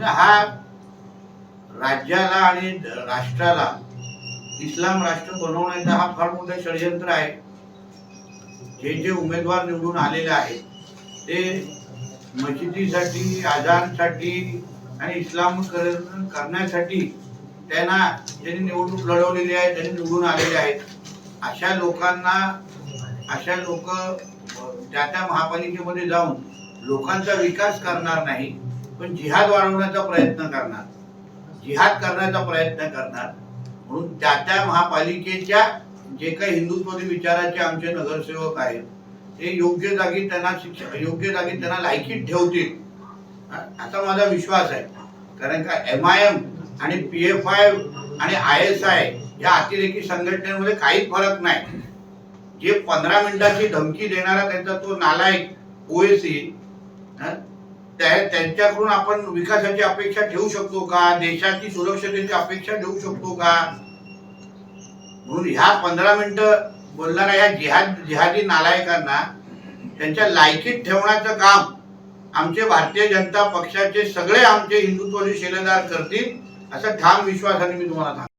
हा राज्याला आणि राष्ट्राला इस्लाम राष्ट्र बनवण्याचा हा फार मोठा षडयंत्र आहे। जे जे उमेदवार निवडून आलेले आहेत ते मशिदीसाठी, आजानसाठी आणि इस्लामीकरण करण्यासाठी त्यांना ज्यांनी निवडणूक लढवलेली आहे, त्यांनी निवडून आलेले आहेत, अशा लोकांना अशा लोक त्या त्या महापालिकेमध्ये जाऊन लोकांचा विकास करणार नाही, पण जिहाद वाढवण्याचा प्रयत्न करणार, जिहाद करण्याचा प्रयत्न करणार। म्हणून त्या त्या महापालिकेच्या जे काही हिंदुत्ववादी विचाराचे आमचे नगरसेवक आहेत ते योग्य जागी त्यांना लायकीत ठेवतील असा माझा विश्वास आहे। कारण का MIM आणि PFI आणि ISI या अतिरेकी संघटनेमध्ये काहीच फरक नाही। जे 15 मिनिटाची धमकी देणारा त्यांचा तो नालायक OSC, त्यांच्याकडून आपण विकासाची अपेक्षा ठेवू शकतो का? देशाची सुरक्षतेची अपेक्षा ठेवू शकतो का? म्हणून ह्या 15 मिनिटं बोलणाऱ्या या जिहादी नालायकांना त्यांच्या लायकीत ठेवण्याचं काम आमचे भारतीय जनता पक्षाचे सगळे आमचे हिंदुत्ववादी शिलेदार करतील असा ठाम विश्वासाने मी तुम्हाला सांगतो।